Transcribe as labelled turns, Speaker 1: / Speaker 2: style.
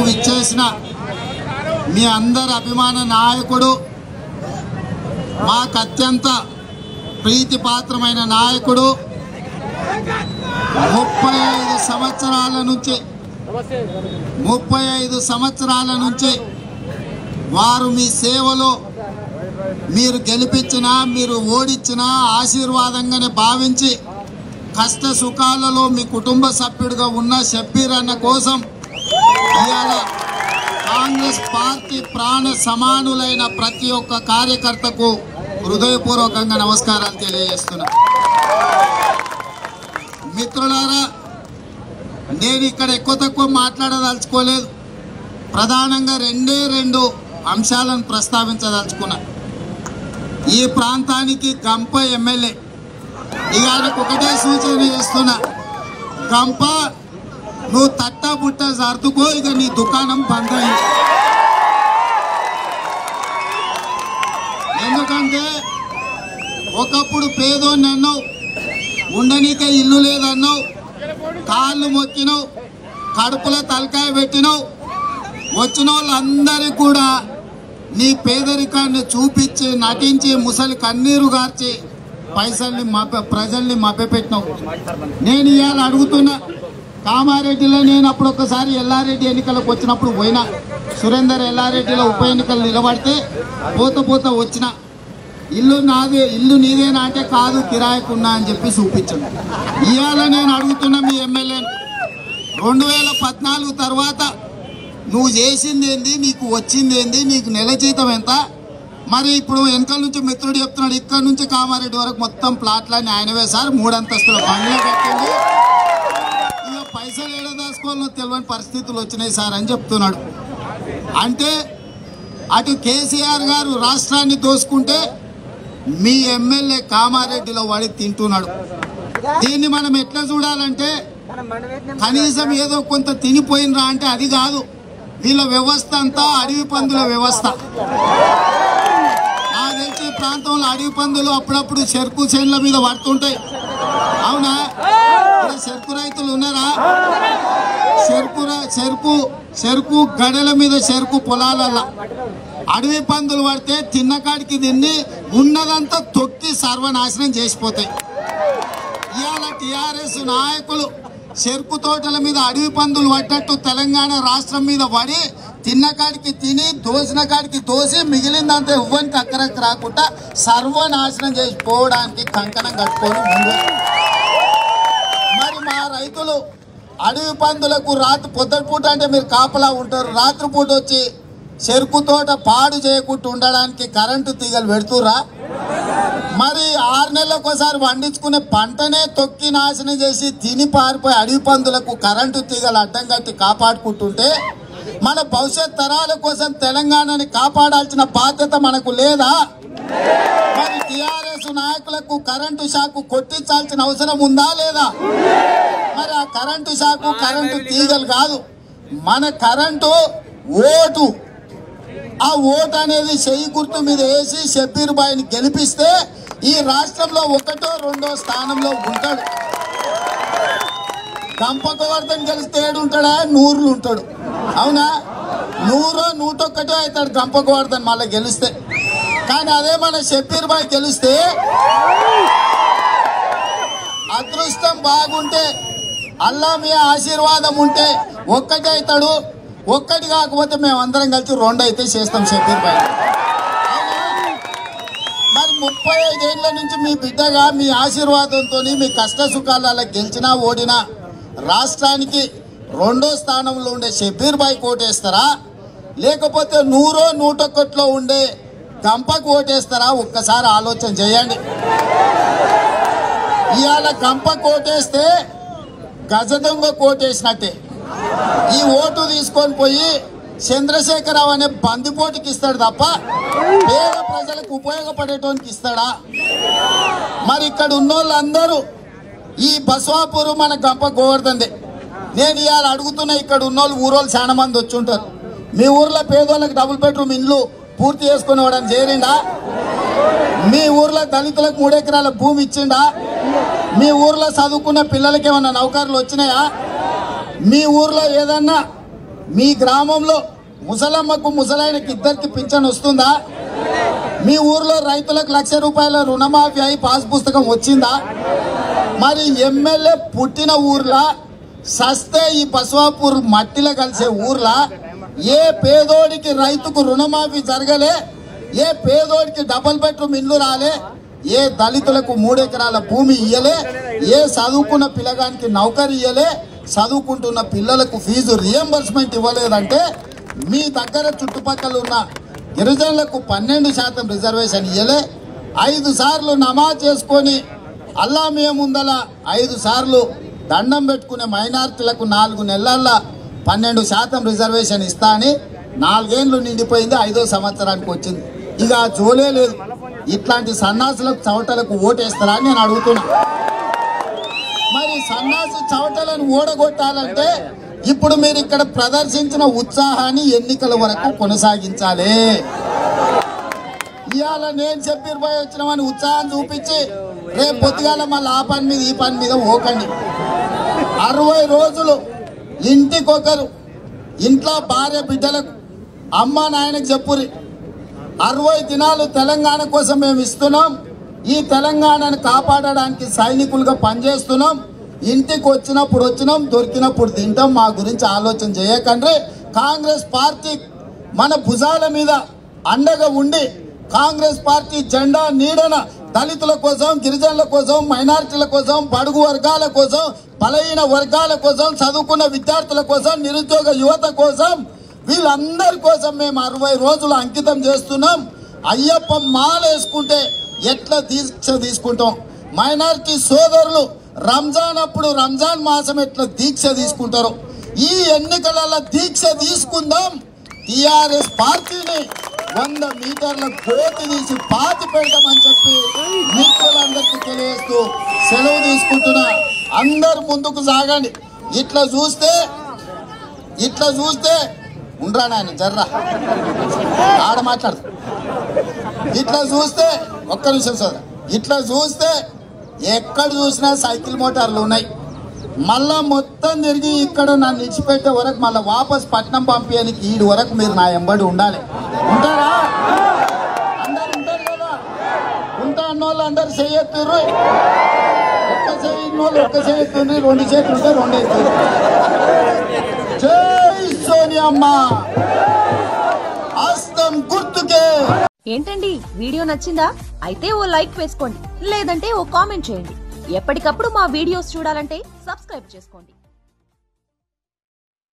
Speaker 1: విచ్చేసిన మీ అందరి అభిమాన నాయకుడు, మాకు అత్యంత ప్రీతిపాత్రమైన నాయకుడు, 35 సంవత్సరాల నుంచి వారు మీ సేవలో మీరు గెలిపించినా మీరు ఓడించినా ఆశీర్వాదంగానే భావించి కష్ట సుఖాలలో మీ కుటుంబ సభ్యుడిగా ఉన్న షబ్బీర్ అన్న కోసం ఇవాళ కాంగ్రెస్ పార్టీ ప్రాణ సమానులైన ప్రతి ఒక్క కార్యకర్తకు హృదయపూర్వకంగా నమస్కారాలు తెలియజేస్తున్నా. మిత్రులారా, నేను ఇక్కడ ఎక్కువ తక్కువ మాట్లాడదలుచుకోలేదు. ప్రధానంగా రెండు అంశాలను ప్రస్తావించదలుచుకున్నా. ఈ ప్రాంతానికి గంప ఎమ్మెల్యే ఇవాళకు ఒకటే సూచన చేస్తున్నా, గంప నువ్వు తట్ట బుట్ట సర్దుకో, ఇక నీ దుకాణం బంద్ అయింది. ఎందుకంటే ఒకప్పుడు పేదోన్ని అన్నావు, ఉండనీకే ఇల్లు లేదన్నావు, కాళ్ళు మొక్కినావు, కడుపులో తలకాయ పెట్టినావు. వచ్చిన వాళ్ళందరికీ కూడా నీ పేదరికాన్ని చూపించి నటించి ముసలి కన్నీరు గార్చి ప్రజల్ని మభ్యపెట్టినావు. నేను ఇవాళ అడుగుతున్నా, కామారెడ్డిలో నేను అప్పుడు ఒకసారి ఎల్లారెడ్డి ఎన్నికలకు వచ్చినప్పుడు పోయినా, సురేందర్ ఎల్లారెడ్డిలో ఉప ఎన్నికలు నిలబడితే పోత వచ్చిన ఇల్లు నీదేనా అంటే కాదు కిరాయికున్నా అని చెప్పి చూపించాను. ఇవాళ నేను అడుగుతున్నా మీ ఎమ్మెల్యేను, 2014 తర్వాత నువ్వు చేసింది ఏంది, నీకు వచ్చింది ఏంది, నీకు నెల జీతం ఎంత? మరి ఇప్పుడు వెనకాల నుంచి మిత్రుడు చెప్తున్నాడు, ఇక్కడ నుంచి కామారెడ్డి వరకు మొత్తం ప్లాట్లన్నీ ఆయనవే సార్, 3 అంతస్తుల బంగ్లా కట్టింది, ఇక పైసలు ఏడా దాచుకోవాలో తెలియని పరిస్థితులు వచ్చినాయి సార్ అని చెప్తున్నాడు. అంటే అటు కేసీఆర్ గారు రాష్ట్రాన్ని దోసుకుంటే మీ ఎమ్మెల్యే కామారెడ్డిలో వాడి తింటున్నాడు. దీన్ని మనం ఎట్లా చూడాలంటే, కనీసం ఏదో కొంత తినిపోయినరా అంటే అది కాదు. వీళ్ళ వ్యవస్థ అంతా అడవి పందుల వ్యవస్థ. నాకు తెలిసి ప్రాంతంలో అడవి పందులు అప్పుడప్పుడు చెరుకు చేనుల మీద పడుతుంటాయి. అవునా? చెరుకు రైతులు ఉన్నారా? చెరుకు గడల మీద చెరుకు పొలాలల్లా అడవి పందులు పడితే తిన్నకాడికి తిన్ని ఉన్నదంతా తొక్కి సర్వనాశనం చేసిపోతాయి. ఇవాళ టీఆర్ఎస్ నాయకులు చెరుకు తోటల మీద అడవి పందులు పడ్డట్టు తెలంగాణ రాష్ట్రం మీద పడి తిన్నకాడికి తిని దోసిన కాడికి దోసి మిగిలిందంతా ఇవ్వనికి అక్కరకు రాకుండా సర్వనాశనం చేసిపోవడానికి కంకణం కట్టుకొని ముందు. మరి మా రైతులు అడవి పందులకు పొద్దుపూట అంటే మీరు కాపలా ఉంటారు, రాత్రిపూట వచ్చి చెరుకు తోట పాడు చేయకుండా ఉండడానికి కరెంటు తీగలు పెడుతురా? మరి 6 నెలలకు ఒకసారి పండించుకునే పంటనే తొక్కి నాశనం చేసి తిని పారిపోయి అడవి పందులకు కరెంటు తీగలు అడ్డం కట్టి కాపాడుకుంటుంటే మన భవిష్యత్ తరాల కోసం తెలంగాణని కాపాడాల్సిన బాధ్యత మనకు లేదా? మరి టీఆర్ఎస్ నాయకులకు కరెంటు షాకు కొట్టించాల్సిన అవసరం ఉందా లేదా? మరి ఆ కరెంటు షాకు కరెంటు తీగలు కాదు, మన కరెంటు ఓటు. ఆ ఓటు అనేది చెయ్యి గుర్తు మీద వేసి షబ్బీర్ బాయ్ని గెలిపిస్తే ఈ రాష్ట్రంలో 1ో 2ో స్థానంలో ఉంటాడు. గంపగోవర్ధన్ గెలిస్తే 7 ఉంటాడా? 100 ఉంటాడు. అవునా? 100 101 అవుతాడు గంపగోవర్ధన్ మళ్ళీ గెలిస్తే. కానీ అదే మన షబ్బీర్ బాయ్ గెలిస్తే అదృష్టం బాగుంటే అల్లా మీ ఆశీర్వాదం ఉంటే 1 అవుతాడు. 1 కాకపోతే మేమందరం కలిసి 2 అయితే చేస్తాం షబ్బీర్ బాయ్. మరి 35 ఏళ్ల నుంచి మీ బిడ్డగా మీ ఆశీర్వాదంతో మీ కష్ట సుఖాలలో గెలిచినా ఓడినా రాష్ట్రానికి 2ో స్థానంలో ఉండే షబ్బీర్ బాయ్ ఓటేస్తారా, లేకపోతే 100 101లో ఉండే గంపకు ఓటేస్తారా? ఒక్కసారి ఆలోచన చేయండి. ఇవాళ గంపకు ఓటేస్తే గజ దొంగ ఓటేసినట్టే. ఈ ఓటు తీసుకొని పోయి చంద్రశేఖరరావు అనే బందిపోటుకి ఇస్తాడు తప్ప పేద ప్రజలకు ఉపయోగపడేటోనికి ఇస్తాడా? మరి ఇక్కడ ఉన్నోళ్ళందరూ ఈ బసవాపూర్ మన గంప గోవర్ధన్దే. నేను ఇవాళ అడుగుతున్నా, ఇక్కడ ఉన్నోళ్ళు ఊరోళ్ళు చాలా మంది వచ్చి ఉంటారు. మీ ఊర్లో పేదోళ్ళకి డబుల్ బెడ్రూమ్ ఇండ్లు పూర్తి చేసుకునేవాడని చేరిండా? మీ ఊర్లో దళితులకు 3 ఎకరాల భూమి ఇచ్చిండా? మీ ఊర్లో చదువుకున్న పిల్లలకి ఏమన్నా నౌకర్లు వచ్చినాయా? మీ ఊర్లో ఏదన్నా మీ గ్రామంలో ముసలమ్మకు ముసలాయనకి ఇద్దరికి పింఛన్ వస్తుందా? మీ ఊర్లో రైతులకు ₹1,00,000 రుణమాఫీ అయి పాస్ పుస్తకం వచ్చిందా? మరి ఎమ్మెల్యే పుట్టిన ఊర్లా సస్తే ఈ బసవాపూర్ మట్టిలో కలిసే ఊర్లా ఏ పేదోడికి రైతుకు రుణమాఫీ జరగలే? ఏ పేదోడికి డబుల్ బెడ్రూమ్ ఇల్లు రాలే? ఏ దళితులకు 3 ఎకరాల భూమి ఇయ్యలే? ఏ చదువుకున్న పిల్లగానికి నౌకరీ ఇయ్యలే? చదువుకుంటున్న పిల్లలకు ఫీజు రియంబర్స్మెంట్ ఇవ్వలేదంటే మీ దగ్గర చుట్టుపక్కల ఉన్న గిరిజనులకు 12% రిజర్వేషన్ ఇయ్యలే? 5 సార్లు నమాజ్ చేసుకొని అల్లా మియ ముందల 5 సార్లు దండం పెట్టుకునే మైనారిటీలకు 4 నెలల్లో 12% రిజర్వేషన్ ఇస్తా అని 4 ఏళ్ళు నిండిపోయింది, 5వ సంవత్సరానికి వచ్చింది. ఇక జోలే లేదు. ఇట్లాంటి సన్నాసులకు చవటలకు ఓటేస్తారా అని నేను అడుగుతున్నా. మరి సన్నాసి చవటలను ఓడగొట్టాలంటే ఇప్పుడు మీరు ఇక్కడ ప్రదర్శించిన ఉత్సాహాన్ని ఎన్నికల వరకు కొనసాగించాలి. ఇవాళ నేను చెప్పిపోయి వచ్చినామని ఉత్సాహం చూపించి రేపు పొద్దుగాల మళ్ళీ ఆ పని మీద ఈ పని మీద ఓకండి. 60 రోజులు ఇంటికొకరు, ఇంట్లో భార్య బిడ్డలకు అమ్మ నాయనకు చెప్పురి 60 దినాలు తెలంగాణ కోసం మేము ఇస్తున్నాం. ఈ తెలంగాణను కాపాడడానికి సైనికులుగా పనిచేస్తున్నాం. ఇంటికి వచ్చినప్పుడు వచ్చినాం, దొరికినప్పుడు తింటాం. మా గురించి ఆలోచన చేయకండి. కాంగ్రెస్ పార్టీ మన భుజాల మీద అండగా ఉండి కాంగ్రెస్ పార్టీ జెండా నీడన దళితుల కోసం, గిరిజనుల కోసం, మైనారిటీల కోసం, బడుగు వర్గాల కోసం, బలహీన వర్గాల కోసం, చదువుకున్న విద్యార్థుల కోసం, నిరుద్యోగ యువత కోసం, వీళ్ళందరి కోసం మేము 60 రోజులు అంకితం చేస్తున్నాం. అయ్యప్ప మాల వేసుకుంటే ఎట్లా దీక్ష తీసుకుంటాం, మైనారిటీ సోదరులు రంజాన్ అప్పుడు రంజాన్ మాసం ఎట్లా దీక్ష తీసుకుంటారు, ఈ ఎన్నికల దీక్ష తీసుకుందాం. టిఆర్ఎస్ పార్టీని 100 మీటర్ల గోతి తీసి పాతి పెడదామని చెప్పి మిత్రులందరికీ తెలియజేస్తూ సెలవు తీసుకుంటున్నా. అందరు ముందుకు సాగండి. ఇట్లా చూస్తే ఉండరా నాయన జర్రా ఆడ మాట్లాడు. ఇట్లా చూస్తే ఒక్క నిమిషం సార్, ఇట్లా చూస్తే ఎక్కడ చూసినా సైకిల్ మోటార్లు ఉన్నాయి. మళ్ళా మొత్తం తిరిగి ఇక్కడ నన్ను ఇచ్చిపెట్టే వరకు మళ్ళీ వాపస్ పట్నం పంపించడానికి ఈడు వరకు మీరు నా ఎంబడి ఉండాలి. ఉంటారా? అందరు ఉంటారు కదా. ఉంటా అన్నోళ్ళు అందరు చేయొత్తుర్రు. ఒక్క చేయన్నోళ్ళు ఒక్క చేయొత్తుండ్రి, 2 చేతులు ఉంటే 2 ఎత్తుర్రు. జై సోనియమ్మ, హస్తం గుర్తుకే.
Speaker 2: ఏంటండి వీడియో నచ్చిందా? అయితే ఓ లైక్ వేసుకోండి, లేదంటే ఓ కామెంట్ చేయండి. ఎప్పటికప్పుడు మా వీడియోస్ చూడాలంటే సబ్స్క్రైబ్ చేసుకోండి.